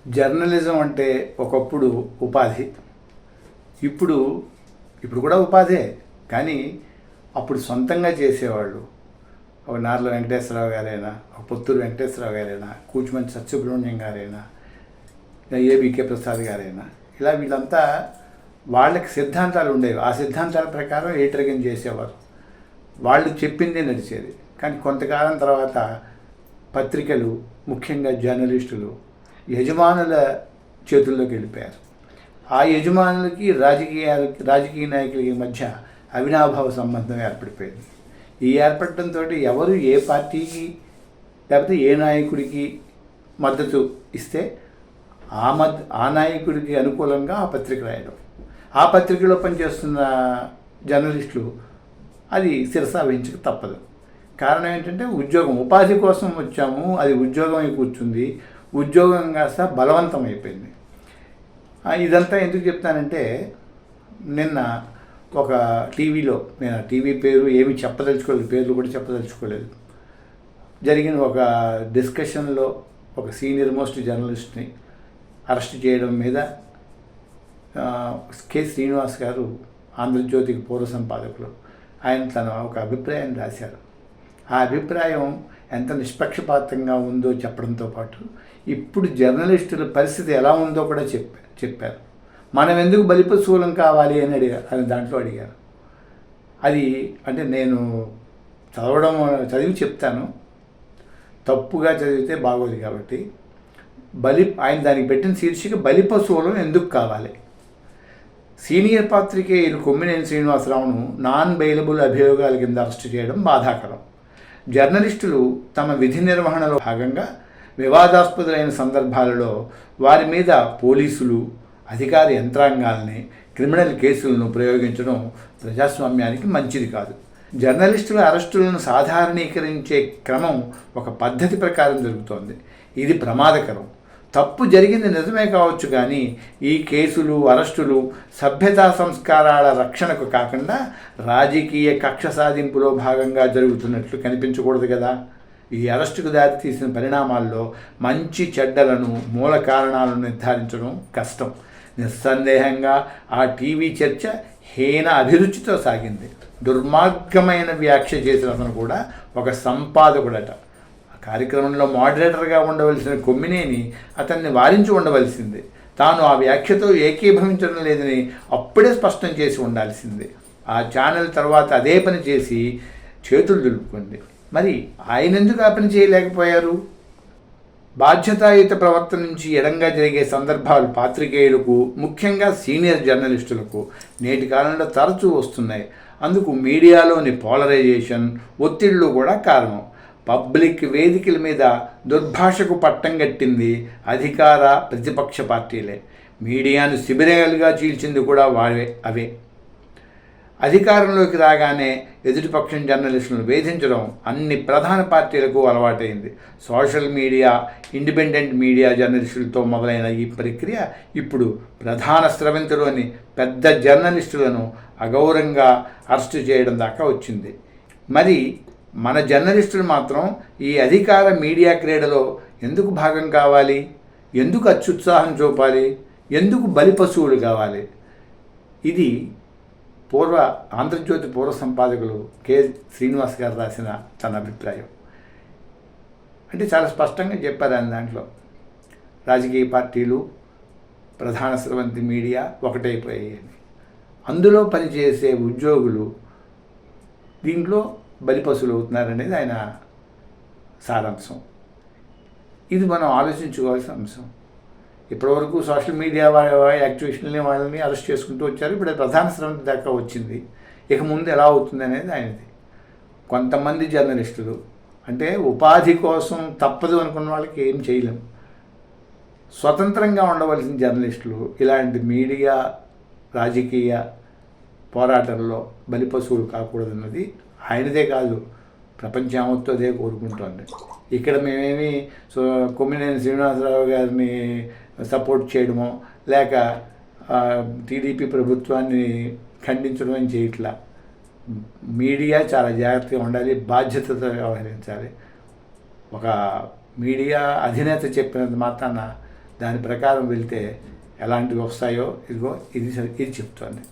Journalism అంటే ఒకప్పుడు ఉపాధి. ఇప్పుడు ఇప్పుడు కూడా ఉపాధే. కానీ అప్పుడు సొంతంగా చేసేవాళ్ళు. ఒక నార్ల వెంకటేశ్వరరావు గారైనా, ఒక పొత్తూరు వెంకటేశ్వరరావు గారైనా, కూచుమంచి సత్యసుబ్రహ్మణ్యం గారైనా, ఏబీకే ప్రసాద్ గారైనా, ఇలా వీళ్ళంతా వాళ్ళకి సిద్ధాంతాలు ఉండేవి. ఆ సిద్ధాంతాల ప్రకారం ఎడిటర్గా చేసేవారు. వాళ్ళు చెప్పిందే నడిచేది. కానీ కొంతకాలం తర్వాత పత్రికలు, ముఖ్యంగా జర్నలిస్టులు యజమానుల చేతుల్లోకి వెళ్ళిపోయారు. ఆ యజమానులకి రాజకీయ నాయకులకి మధ్య అవినాభావ సంబంధం ఏర్పడిపోయింది. ఈ ఏర్పడటంతో ఎవరు ఏ పార్టీకి లేకపోతే ఏ నాయకుడికి మద్దతు ఇస్తే ఆ నాయకుడికి అనుకూలంగా ఆ పత్రిక రాయడం, ఆ పత్రికలో పనిచేస్తున్న జర్నలిస్టులు అది శిరసా వహించక తప్పదు. కారణం ఏంటంటే ఉద్యోగం, ఉపాధి కోసం వచ్చాము, అది ఉద్యోగం కూర్చుంది. ఉద్యోగం కాస్త బలవంతం అయిపోయింది. ఇదంతా ఎందుకు చెప్తానంటే, నిన్న ఒక టీవీలో, నేను ఆ టీవీ పేరు ఏమి చెప్పదలుచుకోలేదు, పేర్లు కూడా చెప్పదలుచుకోలేదు, జరిగిన ఒక డిస్కషన్లో ఒక సీనియర్ మోస్ట్ జర్నలిస్ట్ని అరెస్ట్ చేయడం మీద కె శ్రీనివాస్ గారు, ఆంధ్రజ్యోతికి పూర్వ సంపాదకులు, ఆయన తన ఒక అభిప్రాయాన్ని రాశారు. ఆ అభిప్రాయం ఎంత నిష్పక్షపాతంగా ఉందో చెప్పడంతో పాటు ఇప్పుడు జర్నలిస్టుల పరిస్థితి ఎలా ఉందో కూడా చెప్పారు. మనం ఎందుకు బలిపశువులం కావాలి అని దాంట్లో అడిగారు. అది అంటే నేను చదివి చెప్తాను, తప్పుగా చదివితే బాగోదు కాబట్టి. ఆయన దానికి పెట్టిన శీర్షిక బలిపశువులం ఎందుకు కావాలి. సీనియర్ పాత్రికేయులు కొమ్మినేని శ్రీనివాసరావును నాన్ బెయిలబుల్ అభియోగాల కింద అరెస్టు చేయడం బాధాకరం. జర్నలిస్టులు తమ విధి నిర్వహణలో భాగంగా వివాదాస్పదులైన సందర్భాలలో వారి మీద పోలీసులు, అధికార యంత్రాంగాల్ని, క్రిమినల్ కేసులను ప్రయోగించడం ప్రజాస్వామ్యానికి మంచిది కాదు. జర్నలిస్టుల అరెస్టులను సాధారణీకరించే క్రమం ఒక పద్ధతి ప్రకారం జరుగుతోంది. ఇది ప్రమాదకరం. తప్పు జరిగింది నిజమే కావచ్చు, కానీ ఈ కేసులు, అరెస్టులు సభ్యతా సంస్కారాల రక్షణకు కాకుండా రాజకీయ కక్ష సాధింపులో భాగంగా జరుగుతున్నట్లు కనిపించకూడదు కదా. ఈ అరెస్టుకు దారితీసిన పరిణామాల్లో మంచి చెడ్డలను, మూల కారణాలను నిర్ధారించడం కష్టం. నిస్సందేహంగా ఆ టీవీ చర్చ హీన అభిరుచితో సాగింది. దుర్మార్గమైన వ్యాఖ్య చేసిన అతను కూడా ఒక సంపాదకుడట. కార్యక్రమంలో మోడరేటర్గా ఉండవలసిన కొమ్మినేని అతన్ని వారించి ఉండవలసింది. తాను ఆ వ్యాఖ్యతో ఏకీభవించడం లేదని అప్పుడే స్పష్టం చేసి ఉండాల్సింది. ఆ ఛానల్ తర్వాత అదే పని చేసి చేతులు దులుపుకుంది. మరి ఆయన ఎందుకు ఆ పని చేయలేకపోయారు? బాధ్యతాయుత ప్రవర్తన నుంచి ఎడంగా జరిగే సందర్భాలు పాత్రికేయులకు, ముఖ్యంగా సీనియర్ జర్నలిస్టులకు నేటి కాలంలో తరచూ వస్తున్నాయి. అందుకు మీడియాలోని పోలరైజేషన్, ఒత్తిళ్లు కూడా కారణం. పబ్లిక్ వేదికల మీద దుర్భాషకు పట్టం కట్టింది అధికార ప్రతిపక్ష పార్టీలే. మీడియాను శిబిరాలుగా చీల్చింది కూడా అవే. అధికారంలోకి రాగానే ఎదుటిపక్షం జర్నలిస్టులను వేధించడం అన్ని ప్రధాన పార్టీలకు అలవాటైంది. సోషల్ మీడియా, ఇండిపెండెంట్ మీడియా జర్నలిస్టులతో మొదలైన ఈ ప్రక్రియ ఇప్పుడు ప్రధాన స్రవంతిలోని పెద్ద జర్నలిస్టులను అగౌరవంగా అరెస్టు చేయడం దాకా వచ్చింది. మరి మన జర్నలిస్టులు మాత్రం ఈ అధికార మీడియా క్రీడలో ఎందుకు భాగం కావాలి? ఎందుకు అత్యుత్సాహం చూపాలి? ఎందుకు బలిపశువులు కావాలి? ఇది ఆంధ్రజ్యోతి పూర్వ సంపాదకులు కె శ్రీనివాస్ గారు రాసిన తన అభిప్రాయం. అంటే చాలా స్పష్టంగా చెప్పారు ఆయన దాంట్లో. రాజకీయ పార్టీలు, ప్రధాన స్రవంతి మీడియా ఒకటైపోయాయి. అందులో పనిచేసే ఉద్యోగులు దీంట్లో బలిపశువులు అవుతున్నారనేది ఆయన సారాంశం. ఇది మనం ఆలోచించుకోవాల్సిన అంశం. ఇప్పటివరకు సోషల్ మీడియా యాక్టివిస్టులని వాళ్ళని అరెస్ట్ చేసుకుంటూ వచ్చారు. ఇప్పుడు ప్రధాన స్రవంతి దాకా వచ్చింది. ఇక ముందు ఎలా అవుతుంది అనేది ఆయనది. కొంతమంది జర్నలిస్టులు అంటే ఉపాధి కోసం తప్పదు అనుకున్న వాళ్ళకి ఏం చేయలేం. స్వతంత్రంగా ఉండవలసిన జర్నలిస్టులు ఇలాంటి మీడియా, రాజకీయ పోరాటంలో బలిపశువులు కాకూడదన్నది ఆయనదే కాదు, ప్రపంచం యావత్తు అదే కోరుకుంటోంది. ఇక్కడ మేమేమి కొమ్మినేని శ్రీనివాసరావు గారిని సపోర్ట్ చేయడమో లేక టీడీపీ ప్రభుత్వాన్ని ఖండించడం అని చేయట్లా. మీడియా చాలా జాగ్రత్తగా ఉండాలి, బాధ్యతతో వ్యవహరించాలి. ఒక మీడియా అధినేత చెప్పినంత మాత్రాన దాని ప్రకారం వెళ్తే ఎలాంటివి వస్తాయో ఇది చెప్తోంది.